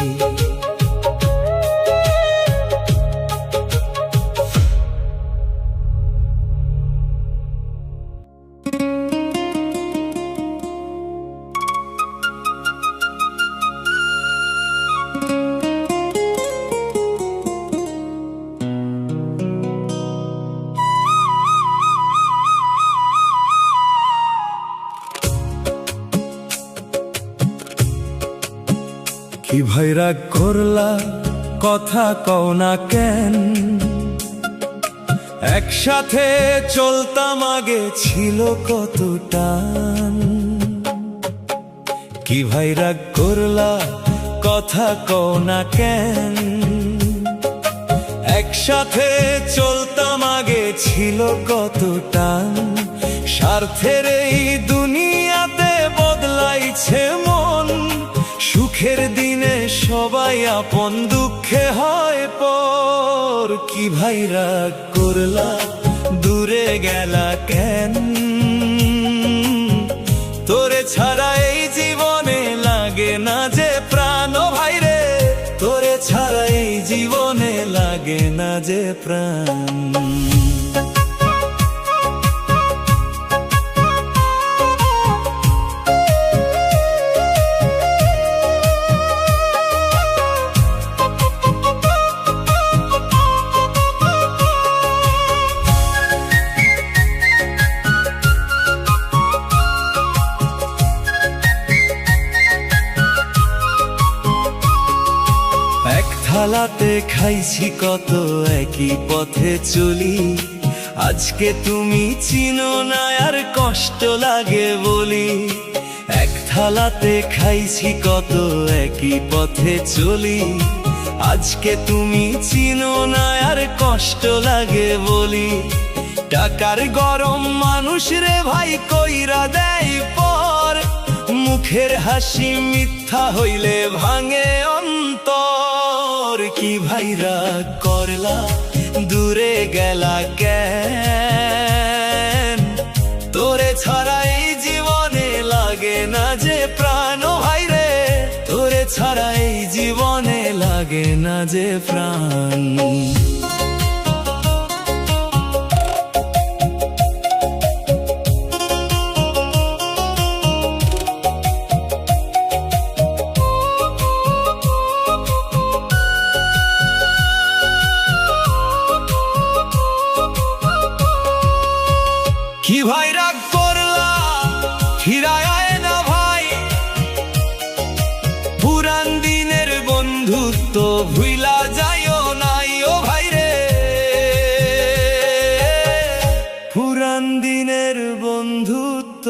Speaker 1: কি ভাই রাগ করলা, কথা কও না কেন? একসাথে চলতাম আগে, ছিল কত টান। কি ভাই রাগ করলা, কথা কও না কেন? একসাথে চলতাম আগে, ছিল কত টান। স্বার্থের এই দুনিয়াতে বদলাইছে মন। সুখের দিনে সবাই আপন, দুঃখে হয় পর। কি ভাই রাগ করলা, দূরে গেলা কেন? তোরে ছাড়া এই জীবনে লাগে না যে প্রাণ। ও ভাই রে, তোরে ছাড়া এই জীবনে লাগে না যে প্রাণ। এক থালাতে খাইছি কত, একই পথে চলি। আজকে তুমি চিনো না আর কষ্ট লাগে বলি। এক থালাতে খাইছি কত, একই পথে চলি। আজকে তুমি চিনো না আর কষ্ট লাগে বলি। টাকার গরম মানুষ রে ভাই কইরা দেয় পর। মুখের হাসি মিথ্যা হইলে ভাঙে অন্তর। কি ভাই রাগ করলা, দূরে গেলা কেন? তোরে ছাড়া এই জীবনে লাগে না যে প্রাণ। ও ভাই রে, তোরে ছাড়া এই জীবনে লাগে না যে প্রাণ। কি ভাই রাগ করলা, ফিরায় আয় না ভাই। পুরান দিনের বন্ধুত্ব ভুইলা যাইও নাই। ও ভাই রে, পুরান দিনের বন্ধুত্ব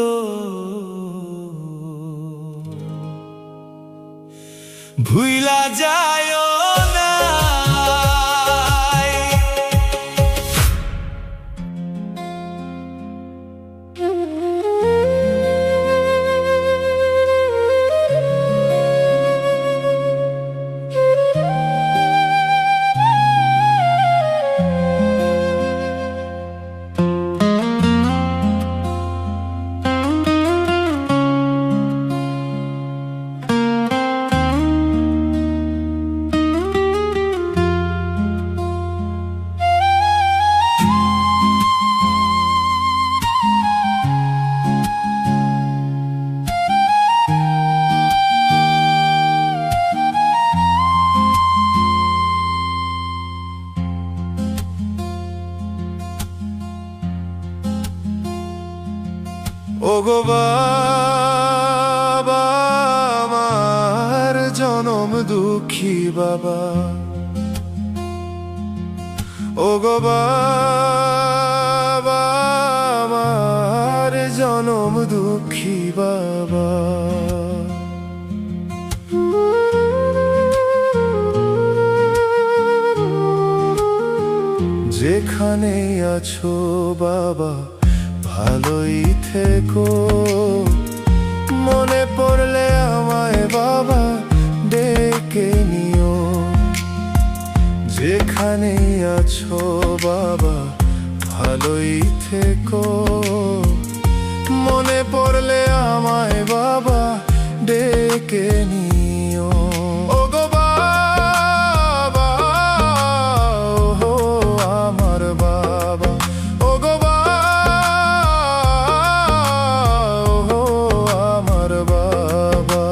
Speaker 1: ভুইলা যাইও নাই।
Speaker 3: ওগো বাবা, আমার জনম দুঃখী বাবা। ওগো বাবা, আমার জনম দুঃখী বাবা। যেখানে আছো বাবা, ভালোই থেকো। মনে পড়লে আমায় বাবা ডেকে নিও। যেখানে আছো বাবা, ভালোই থেকো। মনে পড়লে আমায় বাবা ডেকে নিও। ওগো বাবা, ও আমার বাবা। ওগো আমার বাবা।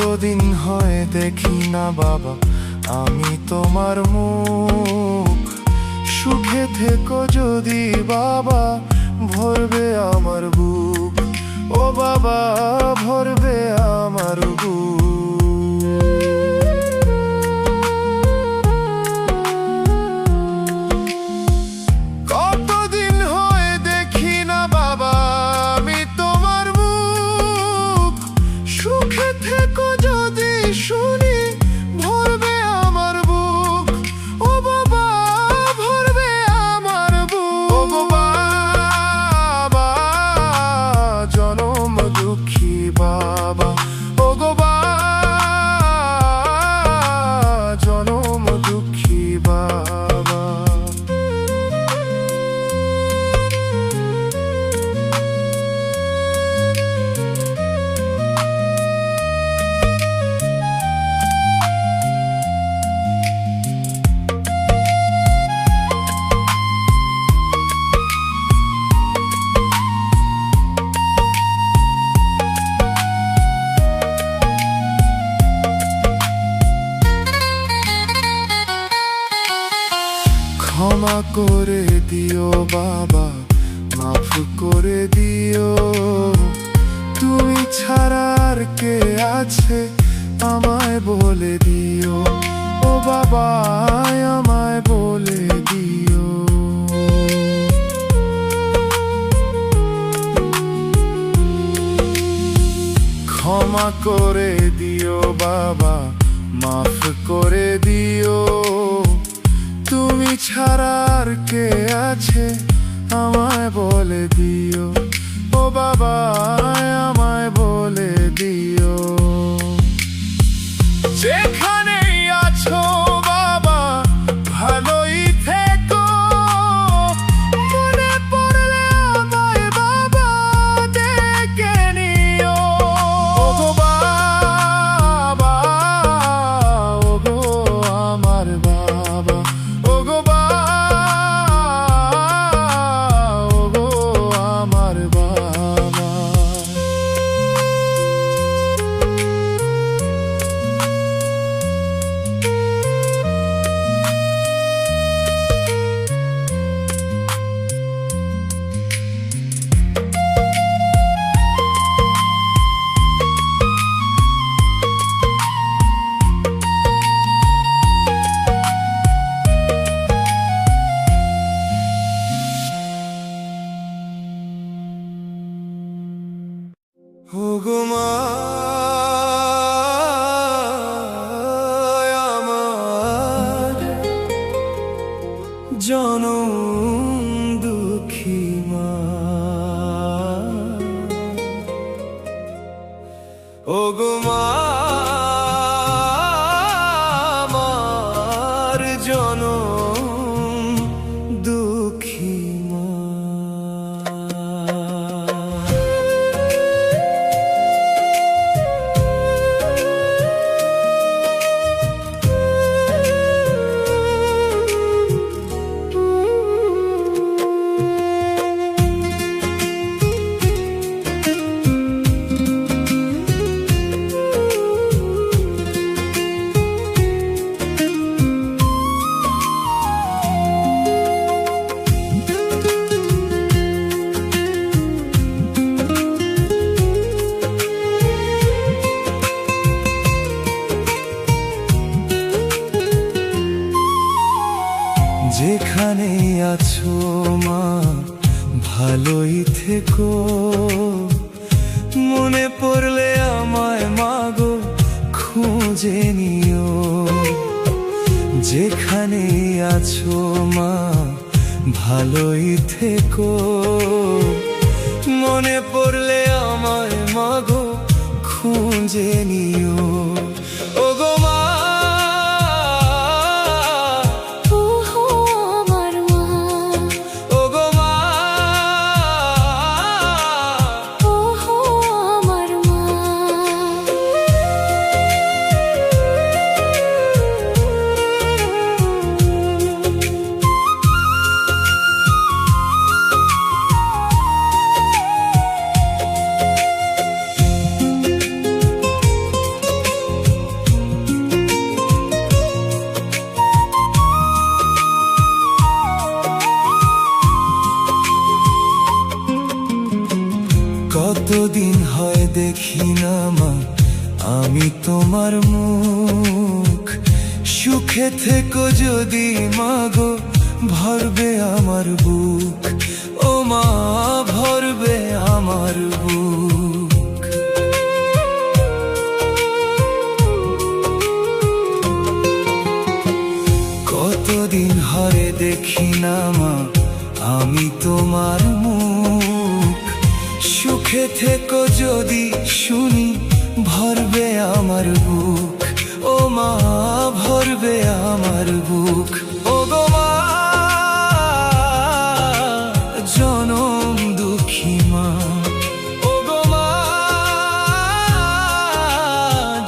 Speaker 3: কতদিন হয় দেখি না বাবা আমি তোমার মুখ। সুখে থেকো যদি বাবা, ভরবে আমার বুক। ও বাবা, ভরবে আমার বুক। কতদিন হয় দেখি না বাবা আমি তোমার মুখ। সুখে থেকো যদি শুনি, ভরবে আমার বুক। ও বাবা, ভরবে আমার বুক। ও বাবা, জনম দুঃখী বাবা। ও গো বাবা, জনম দুঃখী বাবা। ক্ষমা করে দিও বাবা, মাফ করে দিও। তুমি ছাড়া আর কে আছে আমায় বলে দিও। ও বাবা, আমায় বলে দিও। ক্ষমা করে দিও বাবা, মাফ করে দিও। তুমি ছাড়া আর কে আছে আমায় বলে দিও। ও বাবা, আমায় বলে দিও। যেখানেই আছো বাবা, ভালোই থেকো। মনে পড়লে আমায় বাবা ডেকে নিও। ও গো বাবা, ও গো আমার বাবা। ও গো বাবা, ও গো আমার বাবা। ও গো মা, আমার জনম দুঃখী মা। ও গো মা, আমার জনম দুঃখী মা। যেখানে আছো মা, ভালোই থেকো। মনে পড়লে আমায় মাগো খুঁজে নিও। যেখানে আছো মা, ভালোই থেকো। মনে পড়লে আমায় মাগো খুঁজে নিও। ও গো মা, কতদিন হয় দেখি না মা আমি তোমার মুখ, সুখে থেকো যদি মাগো ভরবে আমার বুক, ও মা ভরবে আমার বুক। কতদিন হরে দেখি না মা আমি তোমার মুখ, সুখে থেকো যদি শুনি ভরবে আমার বুক, ও মা ভরবে আমার বুক। ও গো মা জনম দুঃখী মা, ও গো মা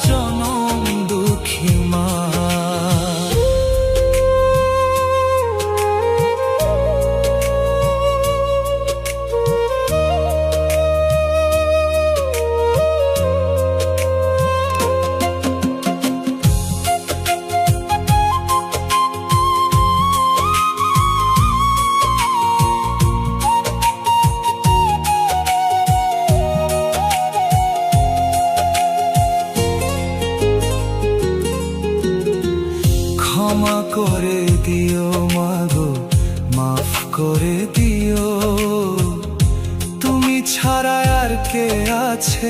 Speaker 3: জনম দুঃখী মা। ক্ষমা করে দিও মাগো মাফ করে দিও, তুমি ছাড়া আর কে আছে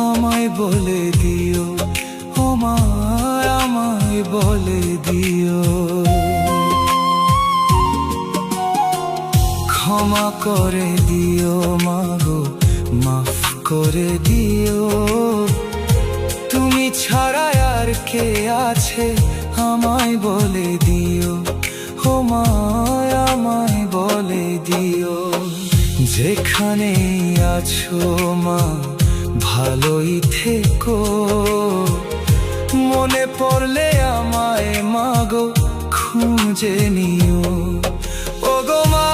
Speaker 3: আমায় বলে দিও, ও মা আমায় বলে দিও। ক্ষমা করে দিও মাগো মাফ করে দিও, তুমি ছাড়া আর কে আছে আমায় বলে দিও, ও মা আমায় বলে দিও। যেখানে আছো মা ভালোই থেকো, মনে পড়লে আমায় মাগো খুঁজে নিও, ও গো মা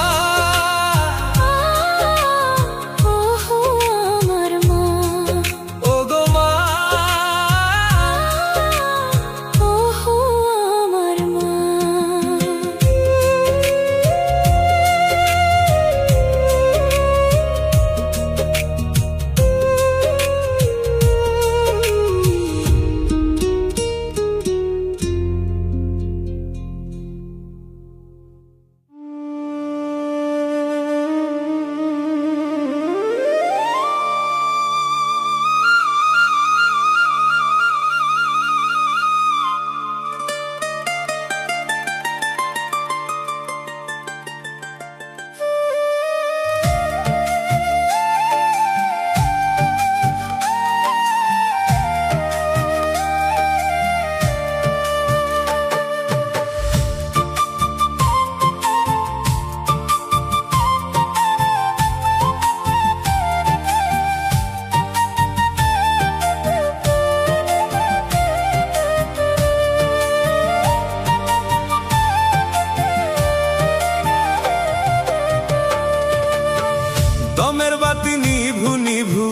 Speaker 3: দমের বাতি নিভু নিভু,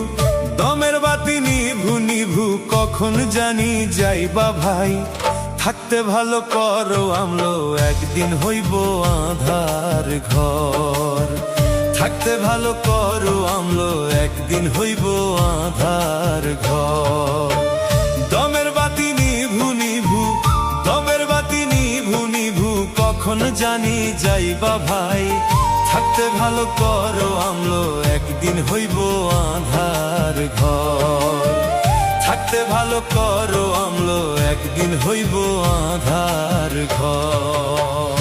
Speaker 3: দমের বাতি নিভু নিভু, কখন জানি যাইবা ভাই। থাকতে ভালো করো আমলো একদিন হইব আঁধার ঘর, থাকতে ভালো করো আমলো একদিন হইব আঁধার ঘর। দমের বাতি নিভু নিভু, দমের বাতি নিভু নিভু, কখন জানি যাইবা ভাই। থাকতে ভালো করো আমলো একদিন হইব আঁধার ঘর, থাকতে ভালো করো আমলো একদিন হইব আঁধার ঘর।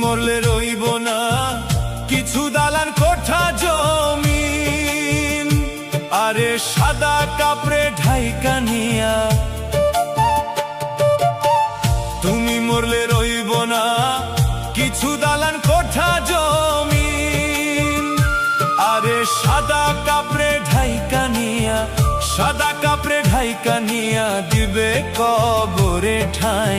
Speaker 3: মরলে রইব না কিছু দালান কোঠা জমিন, আরে সাদা কাপড়ে ঢাইকা নিয়া। তুমি মরলে রইব না কিছু দালান কোঠা জমিন, আরে সাদা কাপড়ে ঢাইকা নিয়া, সাদা কাপড়ে ঢাই
Speaker 1: ডাইকা নিয়া দিবে কবরে ঠাই।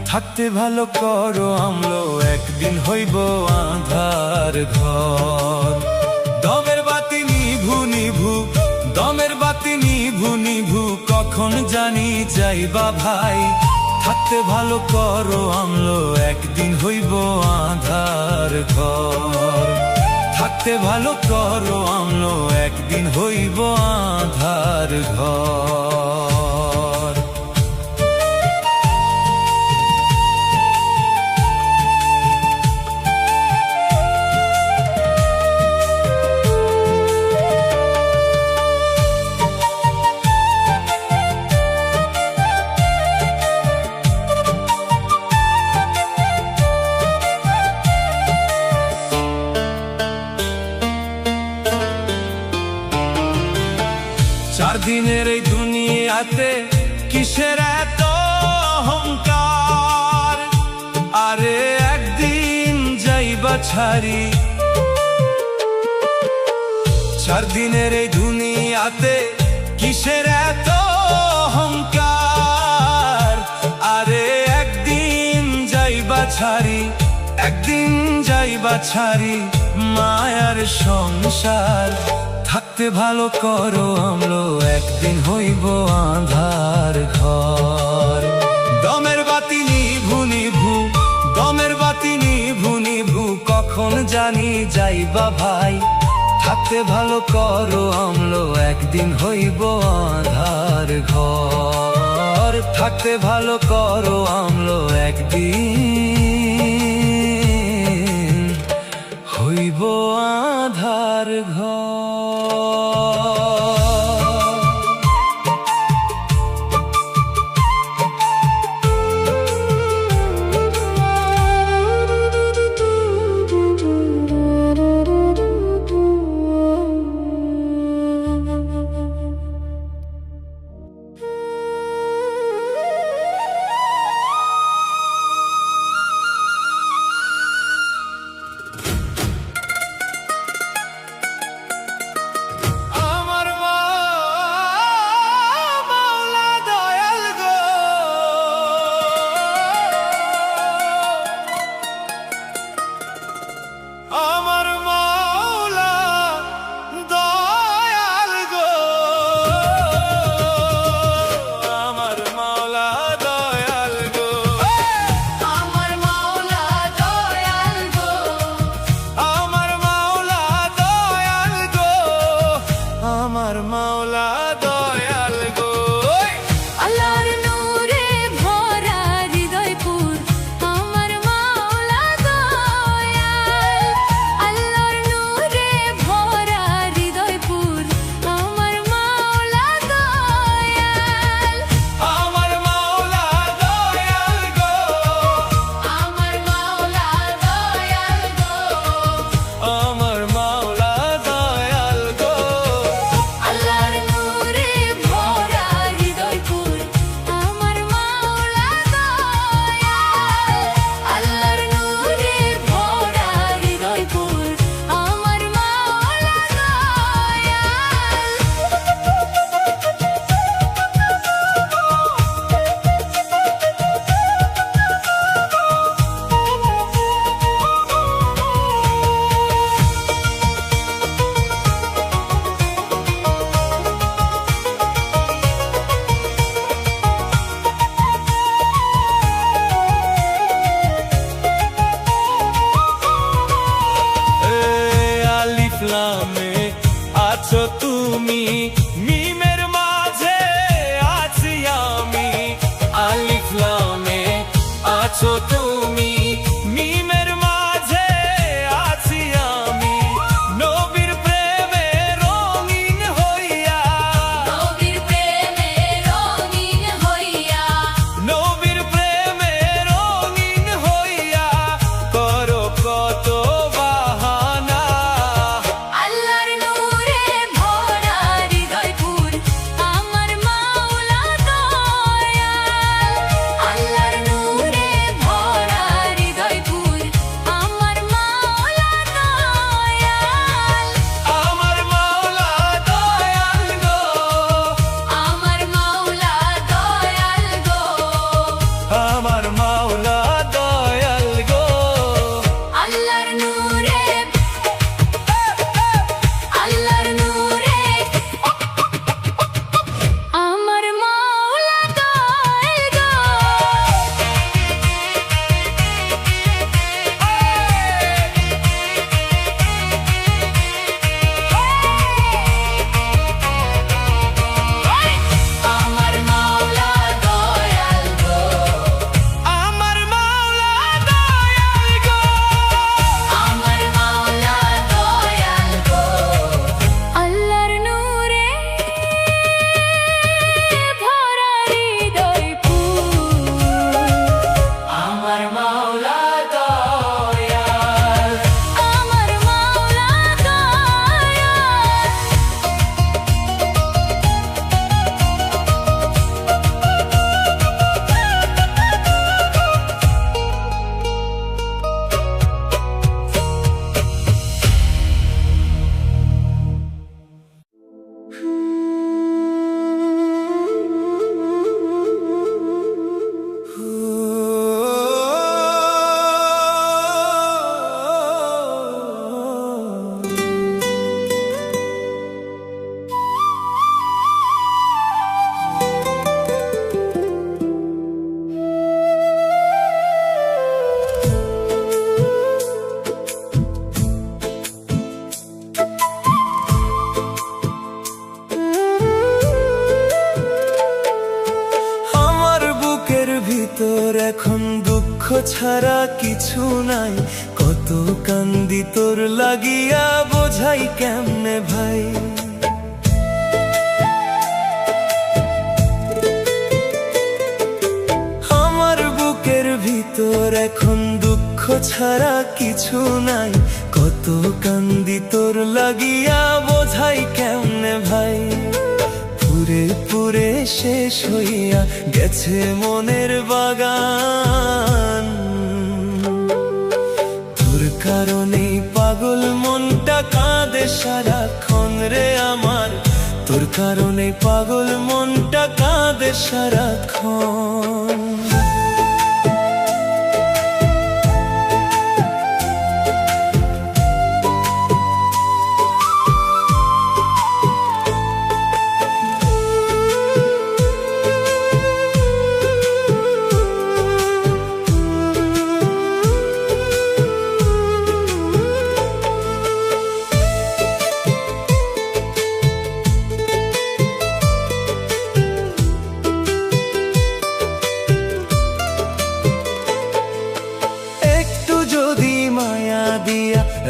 Speaker 1: থাকতে ভালো করো আমলো, একদিন হইব আঁধার ঘর। দমের বাতি নিভু নিভু, দমের বাতি নিভু নিভু, কখন জানি যাইবা ভাই। থাকতে ভালো করো আমলো, একদিন হইব আঁধার ঘর। থাকতে ভালো করো আমলো, একদিন হইব আঁধার ঘর। চার দিনের এই দুনিয়াতে কিসের এত অহংকার, আরে একদিন যাইবা ছাড়ি। চার দিনের এই দুনিয়াতে কিসের এত অহংকার, আরে একদিন যাইবা ছাড়ি। একদিন যাইবা ছাড়ি মায়ার সংসার। থাকতে ভালো করো আমলো, একদিন হইব আঁধার ঘর। দমের বাতি নিভু নিভু, দমের বাতি নিভু নিভু, কখন জানি যাইবা ভাই। থাকতে ভালো করো আমলো, একদিন হইব আঁধার ঘর। থাকতে ভালো করো আমলো, একদিন হইব আঁধার ঘর। ভিতর এখন দুঃখ ছাড়া কিছু নাই, কত কান্দি তোর লাগিয়া বোঝাই কেমনে ভাই। আমার বুকের ভিতর এখন দুঃখ ছাড়া কিছু নাই, কত কান্দি তোর লাগিয়া বোঝাই কেমনে ভাই। পুরে পুরে শেষ হইয়া গেছে মনের বাগান, তোর কারণেই পাগল মনটা কাঁদে সারাক্ষণ রে আমার, তোর কারণেই পাগল মনটা কাঁদে সারাক্ষণ।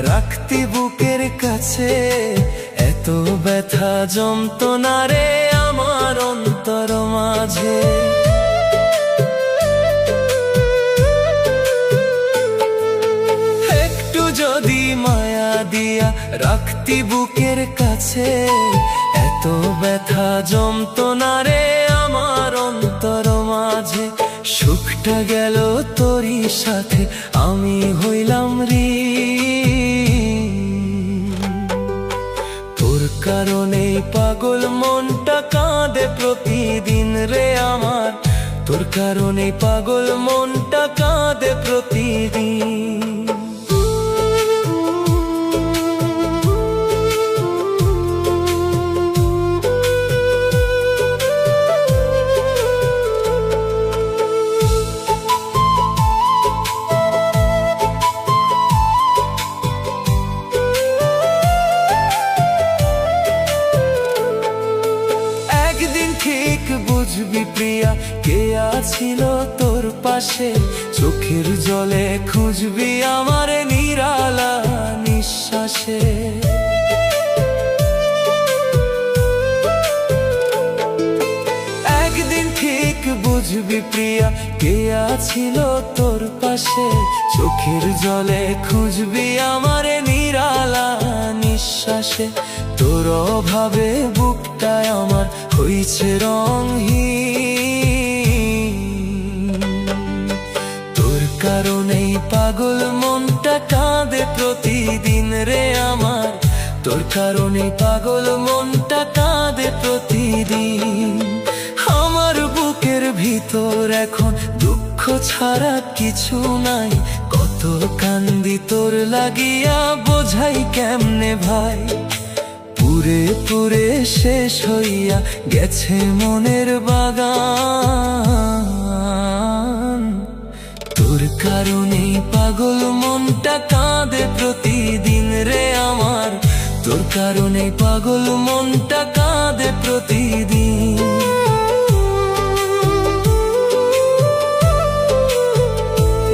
Speaker 1: রাখতি বুকের কাছে এত ব্যথা যন্ত্রণা রে আমার অন্তর মাঝে। একটু যদি মায়া দিয়া রাখতি বুকের কাছে এত ব্যথা যন্ত্রণা রে আমার অন্তর মাঝে। সুখটা গেল তোরই সাথে আমি হইলাম তোর কারণেই পাগল মনটা কাঁদে প্রতিদিন রে আমার, তোর কারণেই পাগল মনটা কাঁদে প্রতিদিন। বুঝবি প্রিয়া কে আছিল তোর পাশে, চোখের জলে খুঁজবি আমার নিরালা নিঃশ্বাসে। একদিন ঠিক বুঝবি প্রিয়া কে আছিল তোর পাশে, চোখের জলে খুঁজবি আমার নিরালা নিঃশ্বাসে। তোর অভাবে বুকটায় আমার হইছে রঙহীন, তোর কারণেই পাগল মনটা কাঁদে প্রতিদিন রে আমার, তোর কারণেই পাগল মনটা কাঁদে প্রতিদিন। আমার বুকের ভিতর এখন দুঃখ ছাড়া কিছু নাই, কত কান্দি তোর লাগিয়া বোঝাই কেমনে ভাই। পুরে পুরে শেষ হইয়া গেছে মনের বাগান, তোর কারণেই পাগল মনটা কাঁদে প্রতিদিন রে আমার, তোর কারণেই পাগল মনটা কাঁদে প্রতিদিন।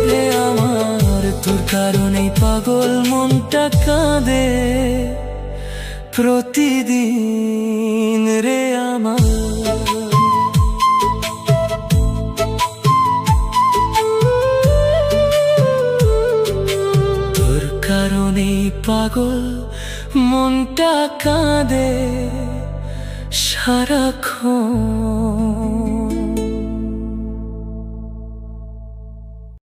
Speaker 1: রে আমার তোর কারণেই পাগল মনটা কাঁদে প্রতিদিন রে আমার। তোর কারণেই পাগল মনটা কাঁদে সারাক্ষণ।